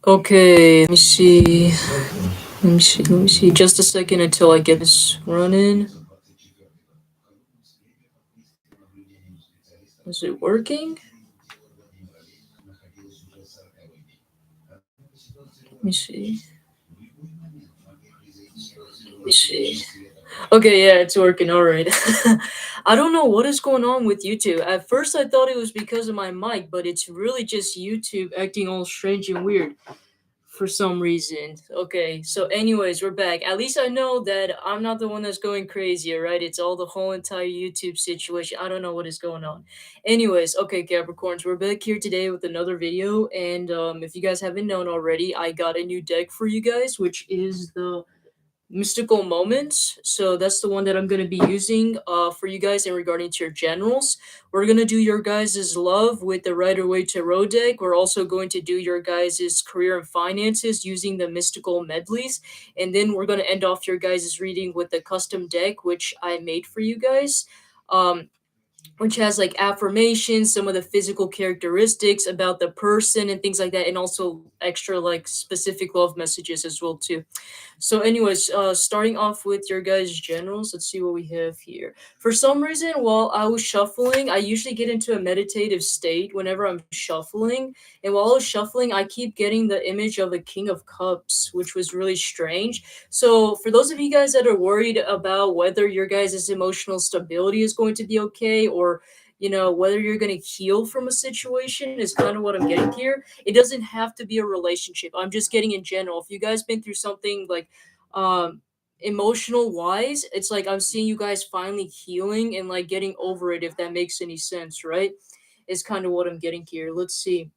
Okay, let me see. Let me see. Just a second until I get this running. Is it working? Let me see. Let me see. Okay, yeah, it's working. All right. I don't know what is going on with YouTube. At first, I thought it was because of my mic, but it's really just YouTube acting all strange and weird for some reason. Okay, so anyways, we're back. At least I know that I'm not the one that's going crazy, all right? It's all the whole entire YouTube situation. I don't know what is going on. Anyways, okay, Capricorns, we're back here today with another video, and if you guys haven't known already, I got a new deck for you guys, which is the mystical moments. So that's the one that I'm going to be using for you guys in regarding to your generals. We're going to do your guys' love with the Rider Waite Tarot deck. We're also going to do your guys' career and finances using the mystical medleys. And then we're going to end off your guys' reading with the custom deck, which I made for you guys. Which has like affirmations, some of the physical characteristics about the person and things like that, and also extra like specific love messages as well too. So, anyways, starting off with your guys' generals, let's see what we have here. For some reason, while I was shuffling, I usually get into a meditative state whenever I'm shuffling. And while I was shuffling, I keep getting the image of a King of Cups, which was really strange. So, for those of you guys that are worried about whether your guys' emotional stability is going to be okay, or whether you're going to heal from a situation, is kind of what I'm getting here. It doesn't have to be a relationship. I'm just getting in general. If you guys been through something like um emotional wise, it's like I'm seeing you guys finally healing and like getting over it, if that makes any sense, right? Is kind of what I'm getting here. Let's see.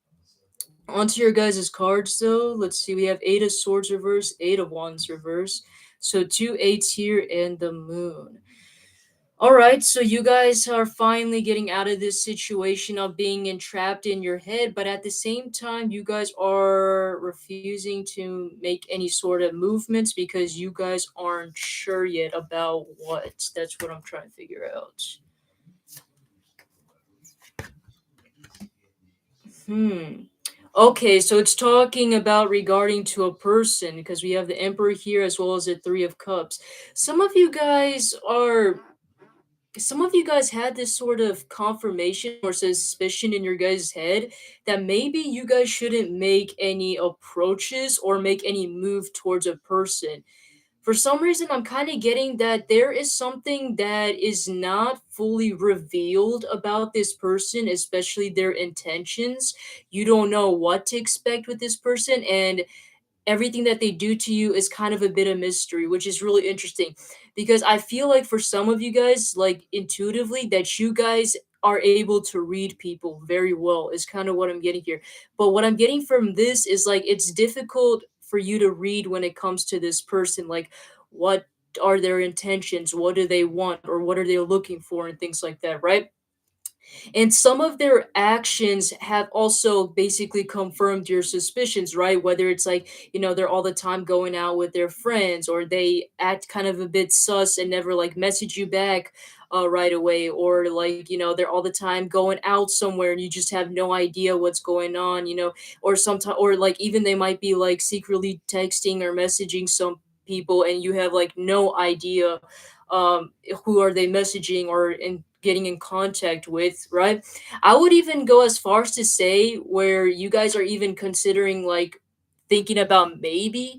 Onto your guys' cards though. Let's see. We have Eight of Swords reverse, Eight of Wands reverse. So two eights here and the moon. All right, so you guys are finally getting out of this situation of being entrapped in your head, but at the same time, you guys are refusing to make any sort of movements because you guys aren't sure yet about what. That's what I'm trying to figure out. Hmm. Okay, so it's talking about regarding to a person because we have the Emperor here as well as the Three of Cups. Some of you guys are some of you guys had this sort of confirmation or suspicion in your guys' head that maybe you guys shouldn't make any approaches or make any move towards a person. For some reason, I'm kind of getting that there is something that is not fully revealed about this person, especially their intentions. You don't know what to expect with this person, and everything that they do to you is kind of a bit of mystery, which is really interesting because I feel like for some of you guys, like intuitively, that you guys are able to read people very well, is kind of what I'm getting here. But what I'm getting from this is like it's difficult for you to read when it comes to this person. Like, what are their intentions? What do they want? Or what are they looking for? And things like that, right? And some of their actions have also basically confirmed your suspicions, right? Whether it's like, they're all the time going out with their friends, or they act kind of a bit sus and never like message you back right away, or like, they're all the time going out somewhere and you just have no idea what's going on, or sometimes, or like even they might be like secretly texting or messaging some people and you have like no idea who are they messaging or in getting in contact with, right? I would even go as far as to say where you guys are even considering like thinking about maybe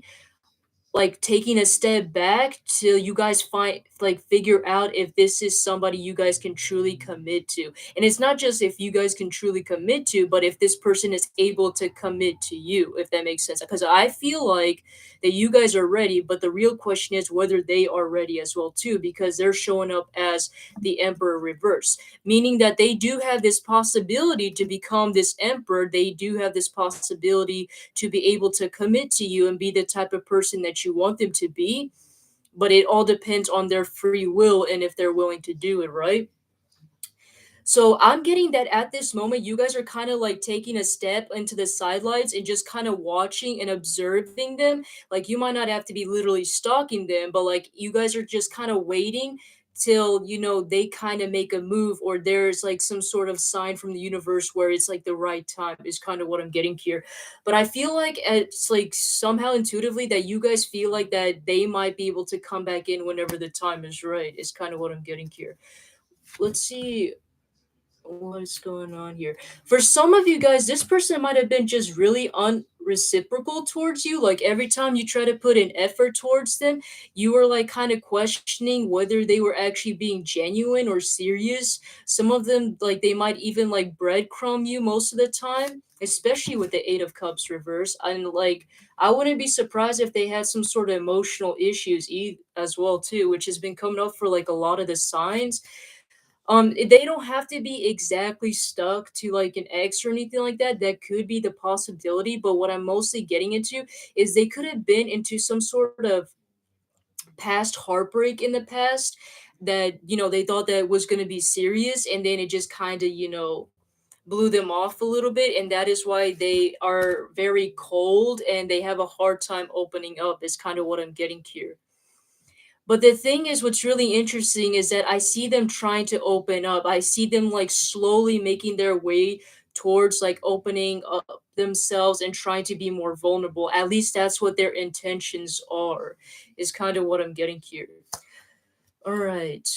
like taking a step back till you guys find like figure out if this is somebody you guys can truly commit to. And it's not just if you guys can truly commit to, but if this person is able to commit to you, if that makes sense. Because I feel like that you guys are ready, but the real question is whether they are ready as well too, because they're showing up as the Emperor reverse, meaning that they do have this possibility to become this emperor. They do have this possibility to be able to commit to you and be the type of person that you want them to be, but it all depends on their free will and if they're willing to do it, right? So I'm getting that at this moment, you guys are kind of like taking a step into the sidelines and just kind of watching and observing them. Like you might not have to be literally stalking them, but like you guys are just kind of waiting till they kind of make a move, or there's like some sort of sign from the universe where it's like the right time, is kind of what I'm getting here. But I feel like it's like somehow intuitively that you guys feel like that they might be able to come back in whenever the time is right, is kind of what I'm getting here. Let's see what's going on here. For some of you guys, this person might have been just really unreciprocal towards you. Like every time you try to put an effort towards them, you were like kind of questioning whether they were actually being genuine or serious. Some of them, like they might even like breadcrumb you most of the time, especially with the Eight of Cups reverse. And like, I wouldn't be surprised if they had some sort of emotional issues as well too, which has been coming up for like a lot of the signs. They don't have to be exactly stuck to like an ex or anything like that. That could be the possibility, but what I'm mostly getting into is they could have been into some sort of past heartbreak in the past, that they thought that was going to be serious, and then it just kind of blew them off a little bit, and that is why they are very cold and they have a hard time opening up, is kind of what I'm getting here. But the thing is, what's really interesting is that I see them trying to open up. I see them like slowly making their way towards like opening up themselves and trying to be more vulnerable. At least that's what their intentions are, is kind of what I'm getting here. All right.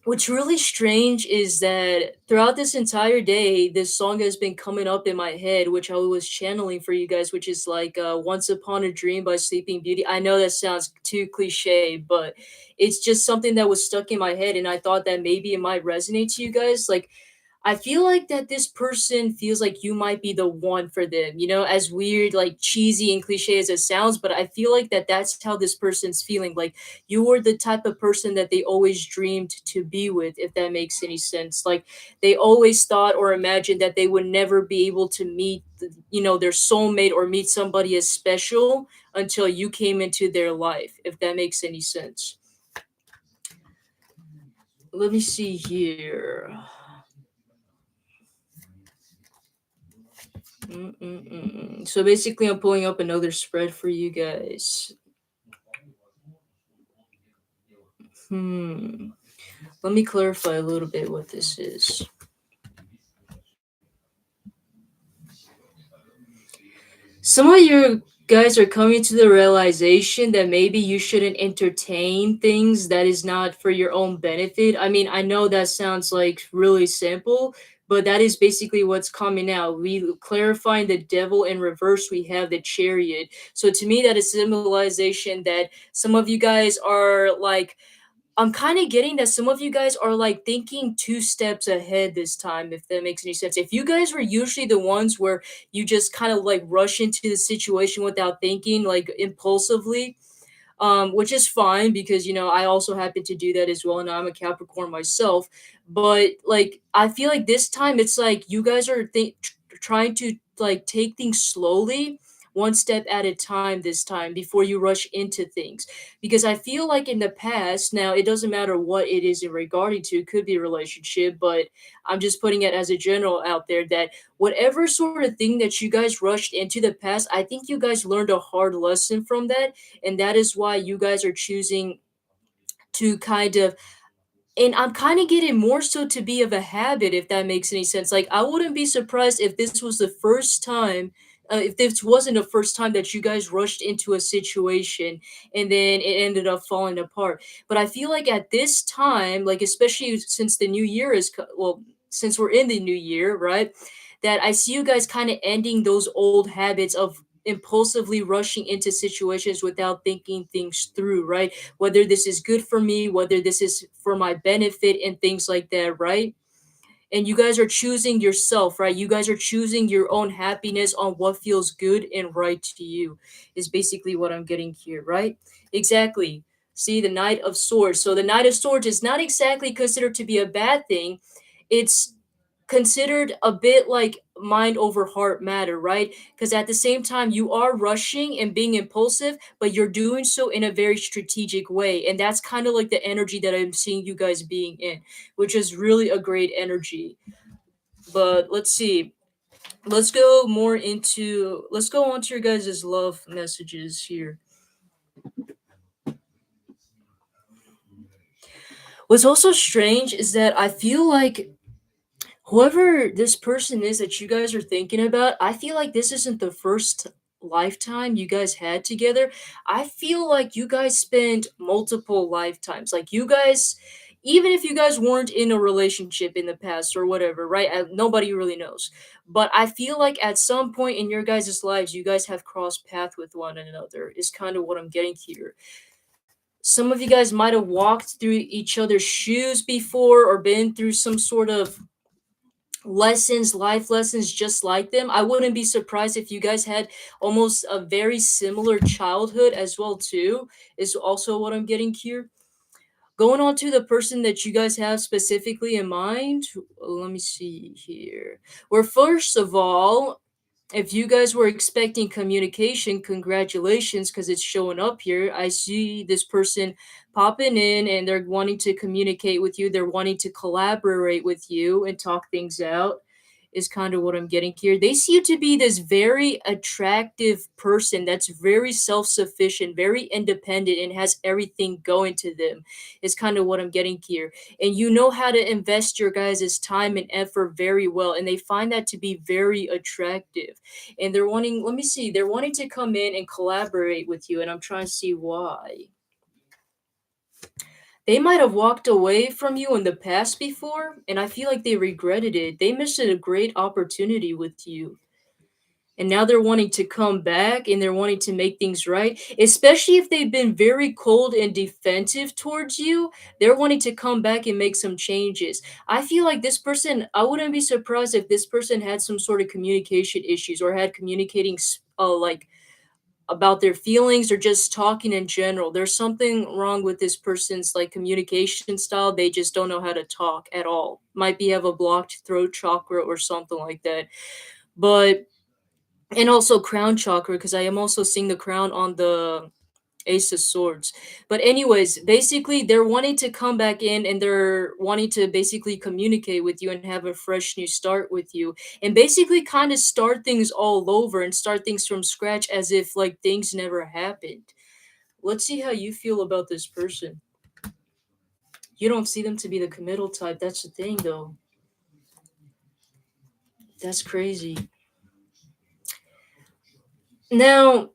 What's really strange is that throughout this entire day, this song has been coming up in my head, which I was channeling for you guys, which is like Once Upon a Dream by Sleeping Beauty. I know that sounds too cliche, but it's just something that was stuck in my head, and I thought that maybe it might resonate to you guys. Like, I feel like that this person feels like you might be the one for them, as weird, like cheesy and cliche as it sounds, but I feel like that that's how this person's feeling. Like you were the type of person that they always dreamed to be with, if that makes any sense. Like they always thought or imagined that they would never be able to meet, their soulmate or meet somebody as special until you came into their life, if that makes any sense. Let me see here. So basically, I'm pulling up another spread for you guys. Hmm. Let me clarify a little bit what this is. Some of you guys are coming to the realization that maybe you shouldn't entertain things that is not for your own benefit. I mean, I know that sounds like really simple, but that is basically what's coming out. We clarifying the devil in reverse, we have the chariot. So to me, that is symbolization that some of you guys are like, I'm kind of getting that some of you guys are like thinking two steps ahead this time, if that makes any sense. If you guys were usually the ones where you just kind of like rush into the situation without thinking, like impulsively, which is fine because I also happen to do that as well, and I'm a Capricorn myself. But like, I feel like this time it's like you guys are trying to like take things slowly, one step at a time this time before you rush into things. Because I feel like in the past, now it doesn't matter what it is in regarding to, it could be a relationship, but I'm just putting it as a general out there that whatever sort of thing that you guys rushed into the past, I think you guys learned a hard lesson from that, and that is why you guys are choosing to kind of, and I'm kind of getting more so to be of a habit, if that makes any sense. Like I wouldn't be surprised if this was the first time, if this wasn't the first time that you guys rushed into a situation and then it ended up falling apart. But I feel like at this time, like especially since the new year is well, since we're in the new year, right, that I see you guys kind of ending those old habits of impulsively rushing into situations without thinking things through, right? Whether this is good for me, whether this is for my benefit, and things like that, right? And you guys are choosing yourself, right? You guys are choosing your own happiness on what feels good and right to you, is basically what I'm getting here, right? Exactly. See, the Knight of Swords. So the Knight of Swords is not exactly considered to be a bad thing. It's considered a bit like mind over heart matter, right? Because at the same time, you are rushing and being impulsive, but you're doing so in a very strategic way. And that's kind of like the energy that I'm seeing you guys being in, which is really a great energy. But let's see. Let's go on to your guys' love messages here. What's also strange is that I feel like whoever this person is that you guys are thinking about, I feel like this isn't the first lifetime you guys had together. I feel like you guys spent multiple lifetimes. Like you guys, even if you guys weren't in a relationship in the past or whatever, right? Nobody really knows. But I feel like at some point in your guys' lives, you guys have crossed path with one another, is kind of what I'm getting here. Some of you guys might have walked through each other's shoes before or been through some sort of life lessons just like them. I wouldn't be surprised if you guys had almost a very similar childhood as well too, is also what I'm getting here. Going on to the person that you guys have specifically in mind, let me see here. Where first of all, if you guys were expecting communication, congratulations, because it's showing up here. I see this person popping in and they're wanting to communicate with you. They're wanting to collaborate with you and talk things out, is kind of what I'm getting here. They see you to be this very attractive person that's very self sufficient, very independent, and has everything going to them, is kind of what I'm getting here. And you know how to invest your guys' time and effort very well. And they find that to be very attractive, and they're wanting, let me see, they're wanting to come in and collaborate with you, and I'm trying to see why. They might have walked away from you in the past before, and I feel like they regretted it. They missed a great opportunity with you, and now they're wanting to come back and they're wanting to make things right, especially if they've been very cold and defensive towards you. They're wanting to come back and make some changes. I feel like this person, I wouldn't be surprised if this person had some sort of communication issues or had communicating like about their feelings or just talking in general. There's something wrong with this person's like communication style. They just don't know how to talk at all. Might be have a blocked throat chakra or something like that. But and also crown chakra, because I am also seeing the crown on the Ace of Swords. But anyways, basically they're wanting to come back in and they're wanting to basically communicate with you and have a fresh new start with you, and basically kind of start things all over and start things from scratch as if like things never happened. Let's see how you feel about this person. You don't see them to be the committal type. That's the thing though. That's crazy. Now,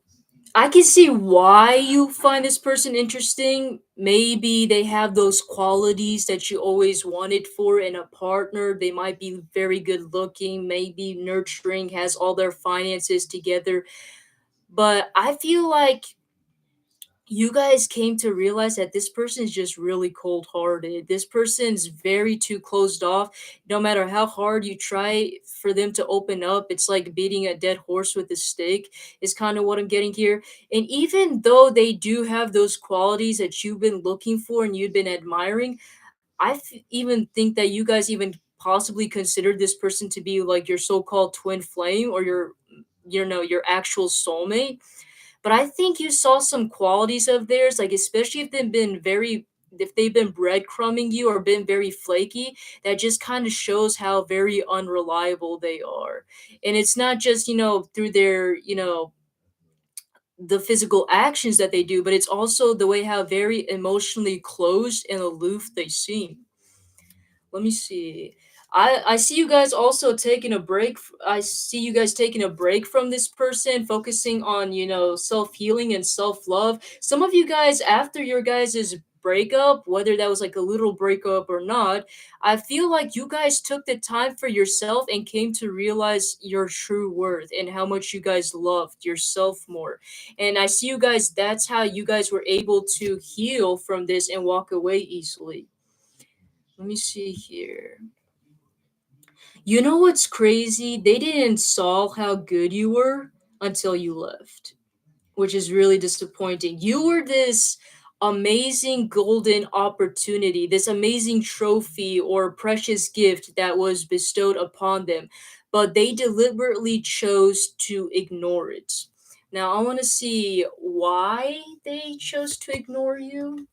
I can see why you find this person interesting. Maybe they have those qualities that you always wanted for in a partner. They might be very good looking, maybe nurturing, has all their finances together. But I feel like you guys came to realize that this person is just really cold hearted. This person's very too closed off. No matter how hard you try for them to open up, it's like beating a dead horse with a stick, is kind of what I'm getting here. And even though they do have those qualities that you've been looking for and you've been admiring, even think that you guys even possibly considered this person to be like your so-called twin flame or your, you know, your actual soulmate. But I think you saw some qualities of theirs, like especially if they've been breadcrumbing you or been very flaky, that just kind of shows how very unreliable they are. And it's not just, you know, through their, you know, the physical actions that they do, but it's also the way how very emotionally closed and aloof they seem. Let me see. I see you guys also taking a break. I see you guys taking a break from this person, focusing on, you know, self-healing and self-love. Some of you guys, after your guys' breakup, whether that was like a little breakup or not, I feel like you guys took the time for yourself and came to realize your true worth and how much you guys loved yourself more. And I see you guys, that's how you guys were able to heal from this and walk away easily. Let me see here. You know what's crazy? They didn't saw how good you were until you left, which is really disappointing. You were this amazing golden opportunity, this amazing trophy or precious gift that was bestowed upon them, but they deliberately chose to ignore it. Now, I want to see why they chose to ignore you.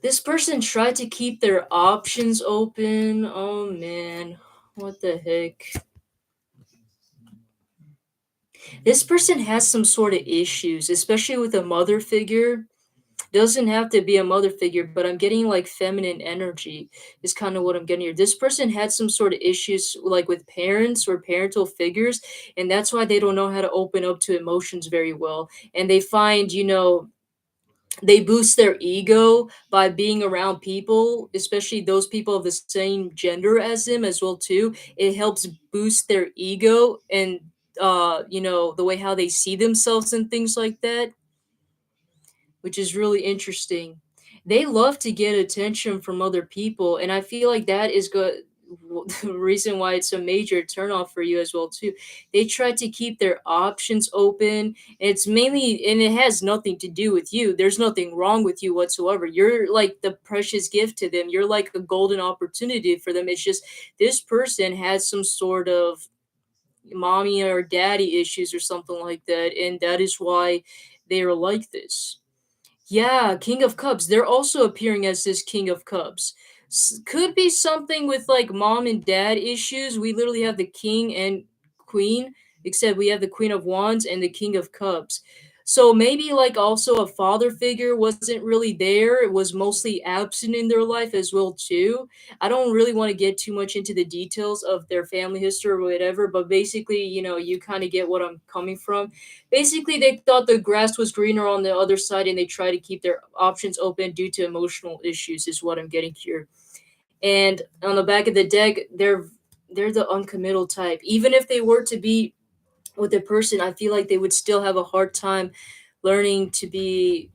This person tried to keep their options open. Oh man, what the heck? This person has some sort of issues, especially with a mother figure. Doesn't have to be a mother figure, but I'm getting like feminine energy is kind of what I'm getting here. This person had some sort of issues like with parents or parental figures, and that's why they don't know how to open up to emotions very well. And they find, they boost their ego by being around people, especially those people of the same gender as them as well too. It helps boost their ego and the way how they see themselves and things like that, which is really interesting. They love to get attention from other people, and I feel like that is good. The reason why it's a major turnoff for you as well too. They try to keep their options open. It's mainly, and it has nothing to do with you. There's nothing wrong with you whatsoever. You're like the precious gift to them. You're like a golden opportunity for them. It's just this person has some sort of mommy or daddy issues or something like that, and that is why they are like this. Yeah, King of Cups. They're also appearing as this King of Cups. Could be something with like mom and dad issues. We literally have the King and Queen, except we have the Queen of Wands and the King of Cups. So maybe like also a father figure wasn't really there. It was mostly absent in their life as well too. I don't really want to get too much into the details of their family history or whatever, but basically, you kind of get what I'm coming from. Basically, they thought the grass was greener on the other side and they try to keep their options open due to emotional issues, is what I'm getting here. And on the back of the deck, they're the uncommittal type. Even if they were to be with a person, I feel like they would still have a hard time learning to be,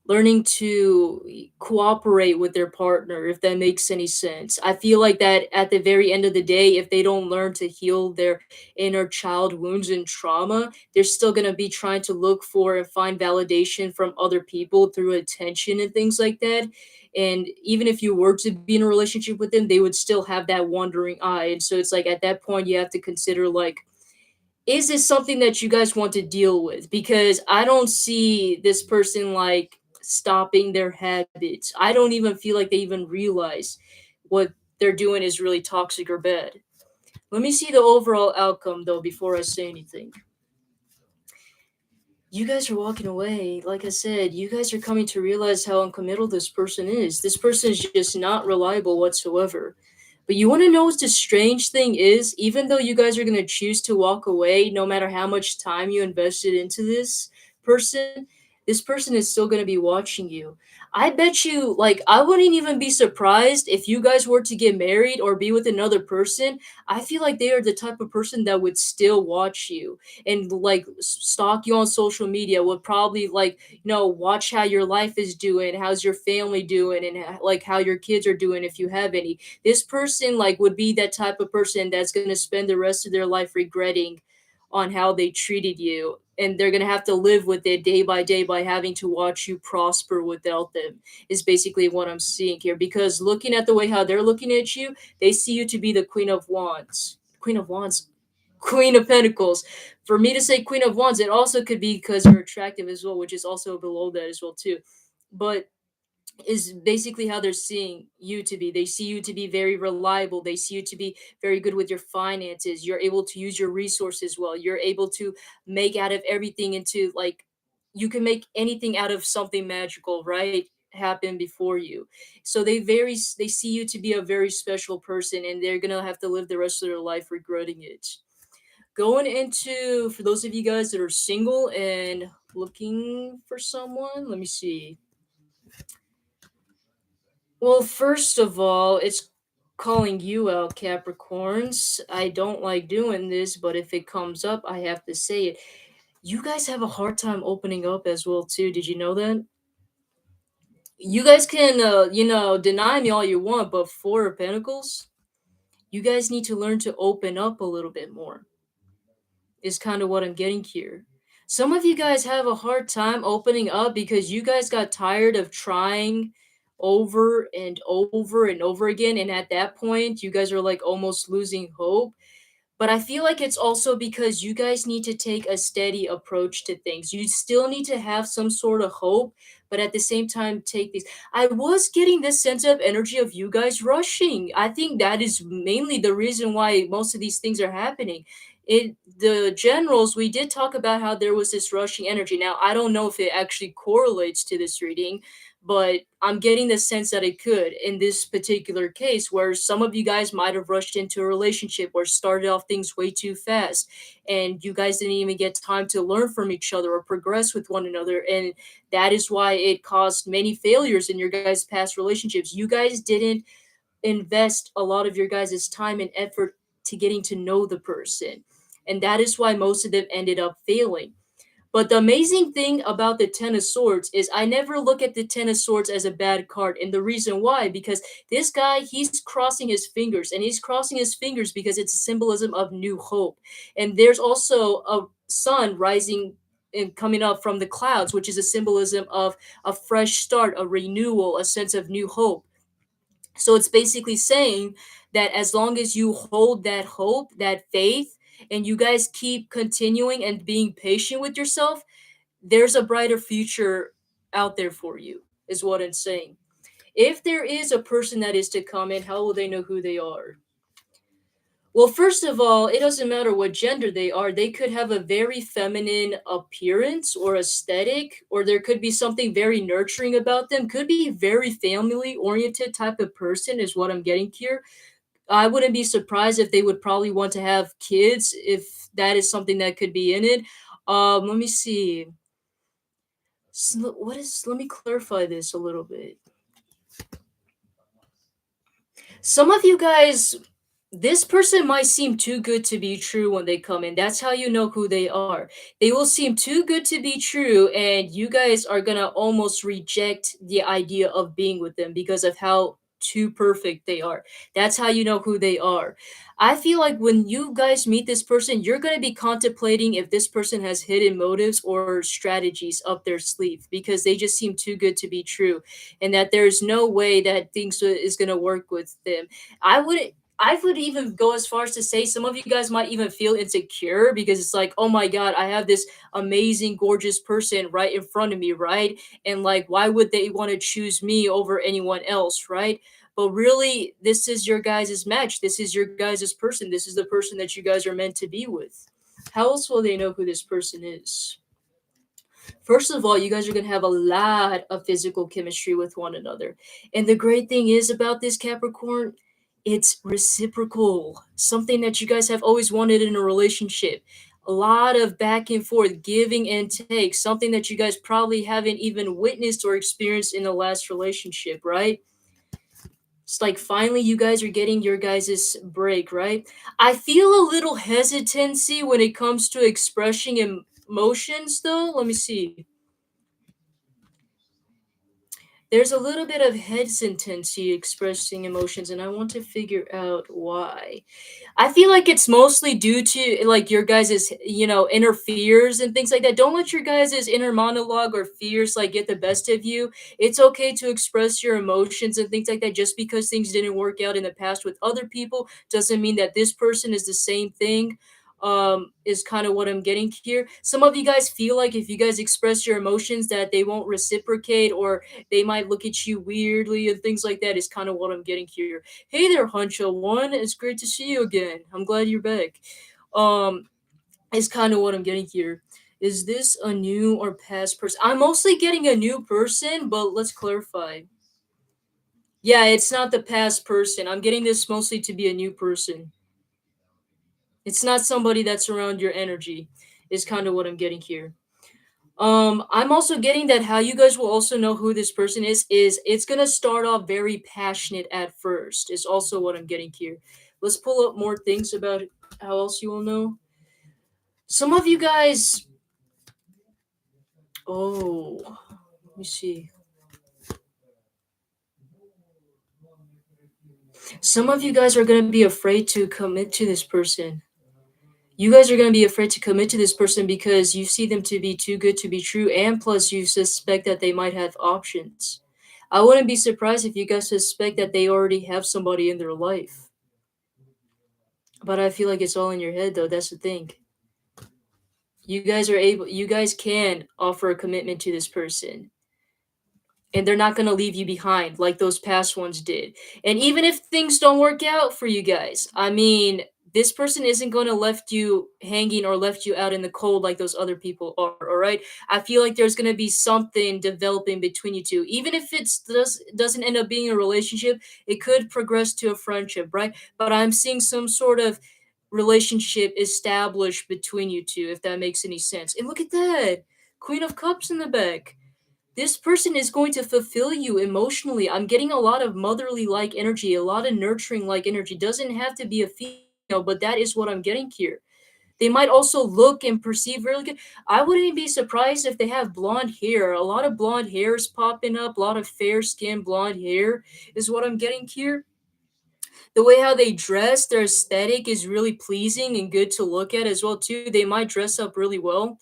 learning to cooperate with their partner, if that makes any sense. I feel like that at the very end of the day, if they don't learn to heal their inner child wounds and trauma, they're still going to be trying to look for and find validation from other people through attention and things like that. And even if you were to be in a relationship with them, they would still have that wandering eye. And so it's like at that point you have to consider, like, is this something that you guys want to deal with? Because I don't see this person like stopping their habits. I don't even feel like they even realize what they're doing is really toxic or bad. Let me see the overall outcome though before I say anything. You guys are walking away. Like I said, you guys are coming to realize how uncommittal this person is. This person is just not reliable whatsoever. But you want to know what the strange thing is? Even though you guys are going to choose to walk away, no matter how much time you invested into person, this person is still going to be watching you. I bet you, like, I wouldn't even be surprised if you guys were to get married or be with another person. I feel like they are the type of person that would still watch you and like stalk you on social media, would probably like watch how your life is doing, how's your family doing, and like how your kids are doing if you have any. This person like would be that type of person that's going to spend the rest of their life regretting on how they treated you, and they're going to have to live with it day by day by having to watch you prosper without them, is basically what I'm seeing here. Because looking at the way how they're looking at you, they see you to be the Queen of Wands, Queen of Pentacles. For me to say Queen of Wands, it also could be because you're attractive as well, which is also below that as well too. But is basically how they're seeing you to be. They see you to be very reliable. They see you to be very good with your finances. You're able to use your resources well. You're able to make out of everything into like you can make anything out of something magical, right? Happen before you. So they see you to be a very special person, and they're gonna have to live the rest of their life regretting it. Going into, for those of you guys that are single and looking for someone, let me see. Well, first of all, it's calling you out, Capricorns. I don't like doing this, but if it comes up, I have to say it. You guys have a hard time opening up as well too. Did you know that? You guys can deny me all you want, but Four of Pentacles, you guys need to learn to open up a little bit more, is kind of what I'm getting here. Some of you guys have a hard time opening up because you guys got tired of trying over and over and over again. And at that point, you guys are like almost losing hope. But I feel like it's also because you guys need to take a steady approach to things. You still need to have some sort of hope, but at the same time, take these. I was getting this sense of energy of you guys rushing. I think that is mainly the reason why most of these things are happening. The generals, we did talk about how there was this rushing energy. Now, I don't know if it actually correlates to this reading, but I'm getting the sense that it could in this particular case, where some of you guys might have rushed into a relationship or started off things way too fast, and you guys didn't even get time to learn from each other or progress with one another. And that is why it caused many failures in your guys' past relationships. You guys didn't invest a lot of your guys' time and effort to getting to know the person. And that is why most of them ended up failing. But the amazing thing about the Ten of Swords is I never look at the Ten of Swords as a bad card. And the reason why, because this guy, he's crossing his fingers, and he's crossing his fingers because it's a symbolism of new hope. And there's also a sun rising and coming up from the clouds, which is a symbolism of a fresh start, a renewal, a sense of new hope. So it's basically saying that as long as you hold that hope, that faith, and you guys keep continuing and being patient with yourself, there's a brighter future out there for you, is what I'm saying. If there is a person that is to come in, how will they know who they are? Well, first of all, it doesn't matter what gender they are. They could have a very feminine appearance or aesthetic, or there could be something very nurturing about them. Could be very family oriented type of person, is what I'm getting here. I wouldn't be surprised if they would probably want to have kids if that is something that could be in it. Let me see. What is? Let me clarify this a little bit. Some of you guys, this person might seem too good to be true when they come in. That's how you know who they are. They will seem too good to be true, and you guys are gonna almost reject the idea of being with them because of how too perfect they are. That's how you know who they are. I feel like when you guys meet this person, you're gonna be contemplating if this person has hidden motives or strategies up their sleeve because they just seem too good to be true, and that there's no way that things is gonna work with them. I would even go as far as to say some of you guys might even feel insecure because it's like, oh my God, I have this amazing, gorgeous person right in front of me, right? And like, why would they want to choose me over anyone else, right? But really, this is your guys' match. This is your guys' person. This is the person that you guys are meant to be with. How else will they know who this person is? First of all, you guys are going to have a lot of physical chemistry with one another. And the great thing is about this Capricorn, it's reciprocal. Something that you guys have always wanted in a relationship. A lot of back and forth, giving and take, something that you guys probably haven't even witnessed or experienced in the last relationship, right? It's like finally you guys are getting your guys' break, right? I feel a little hesitancy when it comes to expressing emotions, though. Let me see. There's a little bit of hesitancy expressing emotions, and I want to figure out why. I feel like it's mostly due to like your guys' inner fears and things like that. Don't let your guys' inner monologue or fears like get the best of you. It's okay to express your emotions and things like that. Just because things didn't work out in the past with other people doesn't mean that this person is the same thing. Is kind of what I'm getting here. Some of you guys feel like if you guys express your emotions that they won't reciprocate or they might look at you weirdly and things like that is kind of what I'm getting here. Hey there, Huncho One. It's great to see you again. I'm glad you're back. Um, is kind of what I'm getting here. Is this a new or past person? I'm mostly getting a new person, but let's clarify. Yeah, it's not the past person. I'm getting this mostly to be a new person. It's not somebody that's around your energy. Is kind of what I'm getting here. I'm also getting that how you guys will also know who this person is it's gonna start off very passionate at first, is also what I'm getting here. Let's pull up more things about how else you will know. Some of you guys, oh, let me see. Some of you guys are gonna be afraid to commit to this person. You guys are going to be afraid to commit to this person because you see them to be too good to be true, and plus you suspect that they might have options. I wouldn't be surprised if you guys suspect that they already have somebody in their life. But I feel like it's all in your head though. That's the thing. You guys can offer a commitment to this person, and they're not going to leave you behind like those past ones did. And even if things don't work out for you guys, I mean, this person isn't going to left you hanging or left you out in the cold like those other people are, all right? I feel like there's going to be something developing between you two. Even if doesn't end up being a relationship, it could progress to a friendship, right? But I'm seeing some sort of relationship established between you two, if that makes any sense. And look at that. Queen of Cups in the back. This person is going to fulfill you emotionally. I'm getting a lot of motherly like energy, a lot of nurturing like energy. Doesn't have to be a female, but that is what I'm getting here. They might also look and perceive really good. I wouldn't be surprised if they have blonde hair. A lot of blonde hair is popping up, a lot of fair skin blonde hair is what I'm getting here. The way how they dress, their aesthetic is really pleasing and good to look at as well too. They might dress up really well.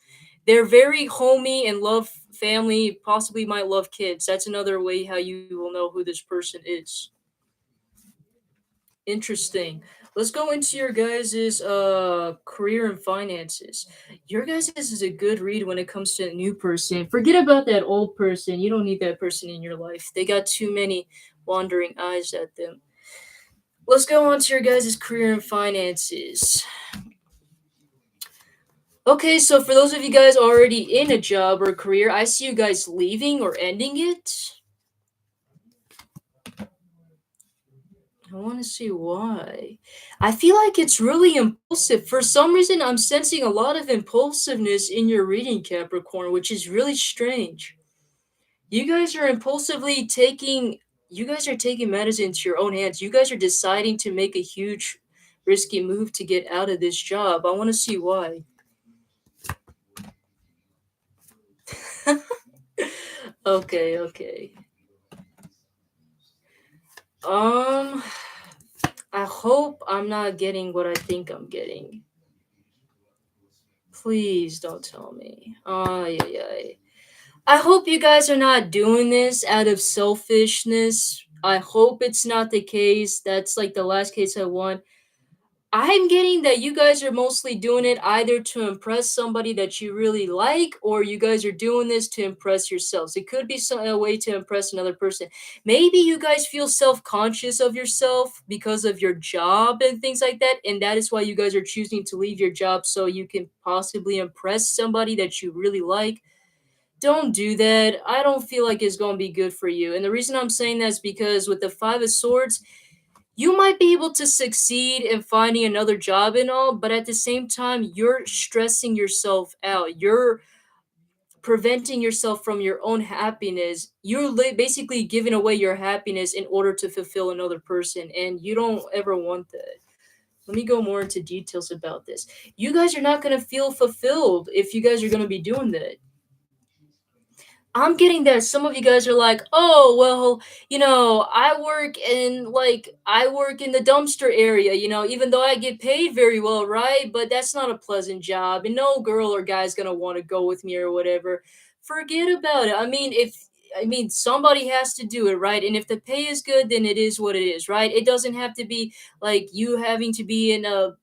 They're very homey and love family, possibly might love kids. That's another way how you will know who this person is. Interesting. Let's go into your guys's career and finances. Your guys' is a good read when it comes to a new person. Forget about that old person. You don't need that person in your life. They got too many wandering eyes at them. Let's go on to your guys' career and finances. Okay, so for those of you guys already in a job or career, I see you guys leaving or ending it. I want to see why. I feel like it's really impulsive. For some reason, I'm sensing a lot of impulsiveness in your reading, Capricorn, which is really strange. You guys are impulsively taking, you guys are taking matters into your own hands. You guys are deciding to make a huge, risky move to get out of this job. I want to see why. Okay, okay. Um, I hope I'm not getting what I think I'm getting. Please don't tell me. Oh, yeah, yeah. I hope you guys are not doing this out of selfishness. I hope it's not the case. That's like the last case I want. I'm getting that you guys are mostly doing it either to impress somebody that you really like, or you guys are doing this to impress yourselves. It could be a way to impress another person. Maybe you guys feel self conscious of yourself because of your job and things like that. And that is why you guys are choosing to leave your job so you can possibly impress somebody that you really like. Don't do that. I don't feel like it's going to be good for you. And the reason I'm saying that is because with the Five of Swords, you might be able to succeed in finding another job and all, but at the same time, you're stressing yourself out. You're preventing yourself from your own happiness. You're basically giving away your happiness in order to fulfill another person, and you don't ever want that. Let me go more into details about this. You guys are not going to feel fulfilled if you guys are going to be doing that. I'm getting that some of you guys are like, "Oh, well, I work in the dumpster area, even though I get paid very well, right? But that's not a pleasant job, and no girl or guy's gonna want to go with me or whatever." Forget about it. I mean, somebody has to do it, right? And if the pay is good, then it is what it is, right? It doesn't have to be like you having to be in a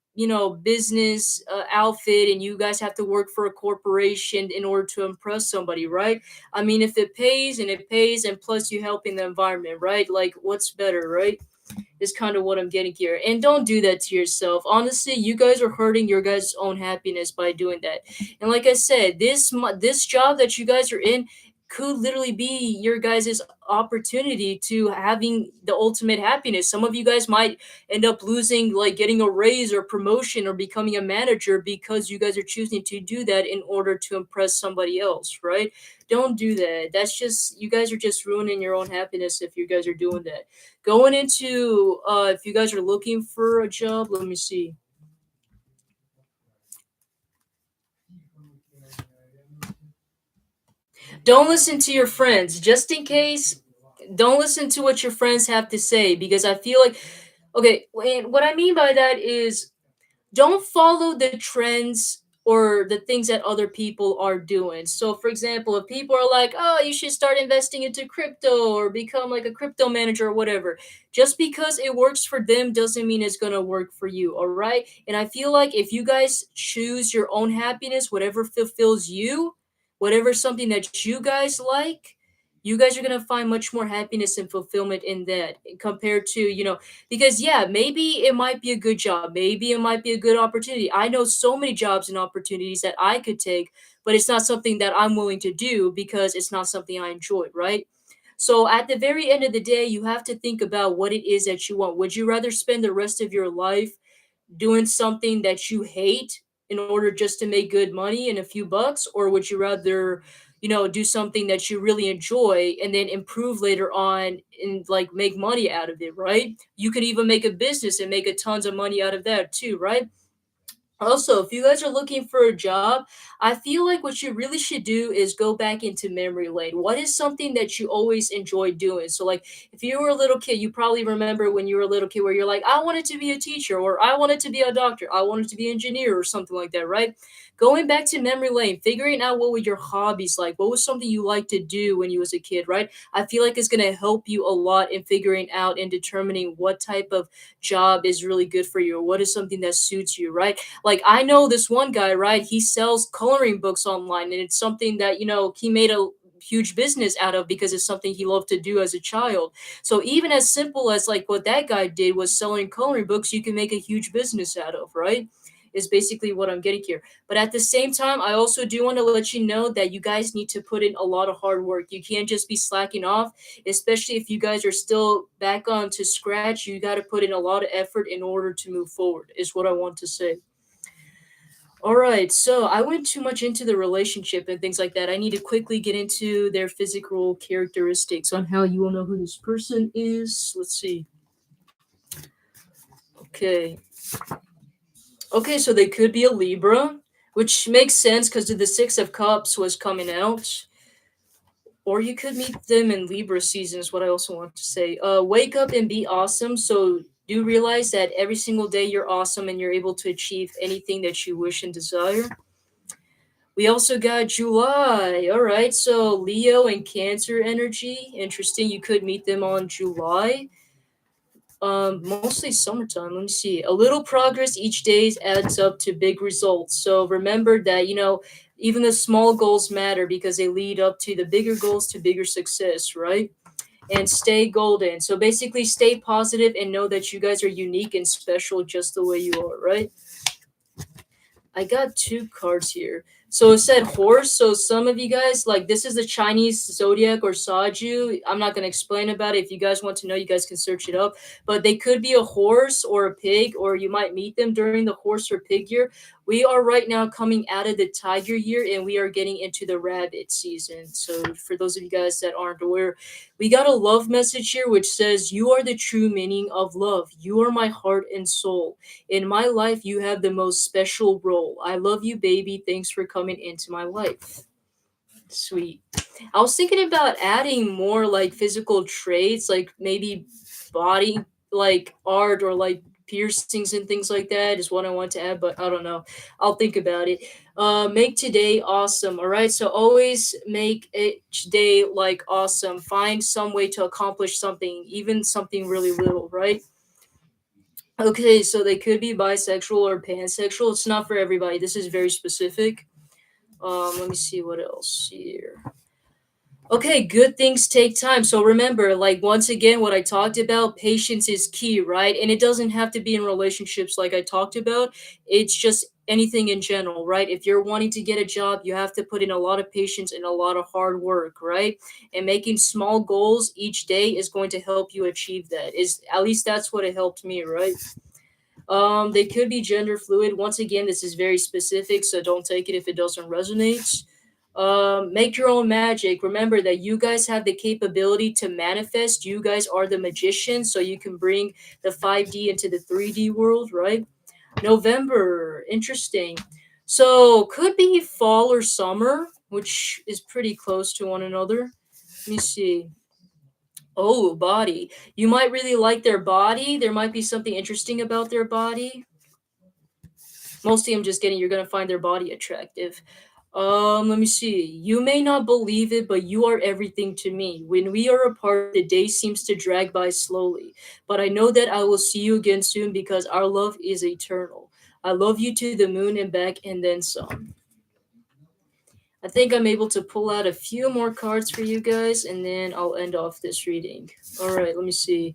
business outfit and you guys have to work for a corporation in order to impress somebody, right? I mean, if it pays and it pays, and plus you helping the environment, right? Like, what's better, right? Is kind of what I'm getting here. And don't do that to yourself. Honestly, you guys are hurting your guys' own happiness by doing that. And like I said, this job that you guys are in could literally be your guys' opportunity to having the ultimate happiness. Some of you guys might end up losing, like getting a raise or promotion or becoming a manager because you guys are choosing to do that in order to impress somebody else, right? Don't do that. That's just, you guys are just ruining your own happiness if you guys are doing that. Going into if you guys are looking for a job, let me see. Don't listen to your friends, just in case. Don't listen to what your friends have to say because I feel like, okay, and what I mean by that is don't follow the trends or the things that other people are doing. So, for example, if people are like, oh, you should start investing into crypto or become like a crypto manager or whatever, just because it works for them doesn't mean it's going to work for you. All right. And I feel like if you guys choose your own happiness, whatever fulfills you, whatever something that you guys like, you guys are going to find much more happiness and fulfillment in that compared to, because yeah, maybe it might be a good job, maybe it might be a good opportunity. I know so many jobs and opportunities that I could take, but it's not something that I'm willing to do because it's not something I enjoy, right? So at the very end of the day, you have to think about what it is that you want. Would you rather spend the rest of your life doing something that you hate in order just to make good money and a few bucks, or would you rather do something that you really enjoy and then improve later on and like make money out of it, right? You could even make a business and make a tons of money out of that too, right? Also, if you guys are looking for a job, I feel like what you really should do is go back into memory lane. What is something that you always enjoyed doing? So, like, if you were a little kid, you probably remember when you were a little kid where you're like, I wanted to be a teacher, or I wanted to be a doctor, I wanted to be an engineer, or something like that, right? Going back to memory lane, figuring out what were your hobbies like, what was something you liked to do when you was a kid, right? I feel like it's gonna help you a lot in figuring out and determining what type of job is really good for you, or what is something that suits you, right? Like I know this one guy, right? He sells coloring books online, and it's something that he made a huge business out of because it's something he loved to do as a child. So even as simple as like what that guy did was selling coloring books, you can make a huge business out of, right? Is basically what I'm getting here. But at the same time, I also do want to let you know that you guys need to put in a lot of hard work. You can't just be slacking off, especially if you guys are still back on to scratch. You got to put in a lot of effort in order to move forward, is what I want to say. All right, so I went too much into the relationship and things like that. I need to quickly get into their physical characteristics on how you will know who this person is. Let's see. Okay. Okay, so they could be a Libra, which makes sense because the Six of Cups was coming out. Or you could meet them in Libra season, is what I also want to say. Wake up and be awesome. So do realize that every single day you're awesome and you're able to achieve anything that you wish and desire. We also got July. All right, so Leo and Cancer energy. Interesting. You could meet them on July. Mostly summertime. Let me see. A little progress each day adds up to big results. So remember that even the small goals matter because they lead up to the bigger goals to bigger success, right? And stay golden. So basically, stay positive and know that you guys are unique and special just the way you are, right? I got two cards here. So it said horse. So some of you guys, like this is the Chinese zodiac or Saju. I'm not gonna explain about it. If you guys want to know, you guys can search it up. But they could be a horse or a pig, or you might meet them during the horse or pig year. We are right now coming out of the tiger year and we are getting into the rabbit season. So for those of you guys that aren't aware, we got a love message here which says, you are the true meaning of love. You are my heart and soul. In my life, you have the most special role. I love you, baby. Thanks for coming into my life. Sweet. I was thinking about adding more like physical traits, like maybe body, like art or like piercings and things like that is what I want to add, but I don't know. I'll think about it. Make today awesome. All right. So always make each day like awesome. Find some way to accomplish something, even something really little, right? Okay, so they could be bisexual or pansexual. It's not for everybody. This is very specific. Let me see what else here. Okay, good things take time. So remember, like once again, what I talked about, patience is key, right? And it doesn't have to be in relationships like I talked about. It's just anything in general, right? If you're wanting to get a job, you have to put in a lot of patience and a lot of hard work, right? And making small goals each day is going to help you achieve that. Is at least that's what it helped me, right? They could be gender fluid. Once again, this is very specific, so don't take it if it doesn't resonate. Make your own magic. Remember that you guys have the capability to manifest. You guys are the magicians, so you can bring the 5D into the 3D world, right? November, interesting. So could be fall or summer, which is pretty close to one another. Let me see. Oh, body. You might really like their body. There might be something interesting about their body. Mostly I'm just getting you're gonna find their body attractive. Let me see. You may not believe it, but you are everything to me. When we are apart, the day seems to drag by slowly. But I know that I will see you again soon because our love is eternal. I love you to the moon and back and then some. I think I'm able to pull out a few more cards for you guys and then I'll end off this reading. All right, let me see.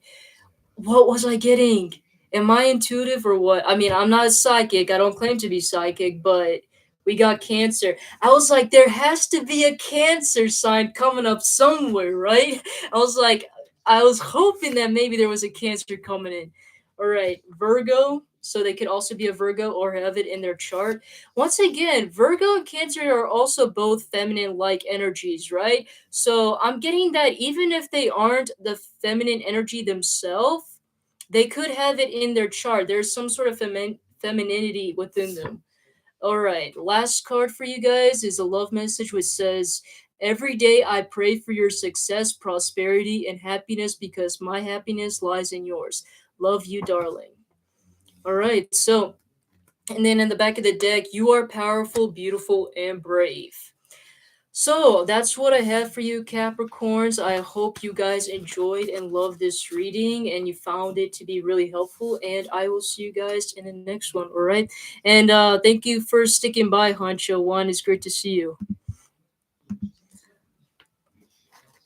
What was I getting? Am I intuitive or what? I mean, I'm not a psychic. I don't claim to be psychic, but we got Cancer. I was like, there has to be a Cancer sign coming up somewhere, right? I was like, I was hoping that maybe there was a Cancer coming in. All right, Virgo. So they could also be a Virgo or have it in their chart. Once again, Virgo and Cancer are also both feminine like energies, right? So I'm getting that even if they aren't the feminine energy themselves, they could have it in their chart. There's some sort of femininity within them. All right, last card for you guys is a love message which says, every day I pray for your success, prosperity, and happiness because my happiness lies in yours. Love you, darling. All right, so, and then in the back of the deck, you are powerful, beautiful, and brave. So that's what I have for you, Capricorns. I hope you guys enjoyed and loved this reading and you found it to be really helpful. And I will see you guys in the next one. All right. And thank you for sticking by, Honcho One. It's great to see you.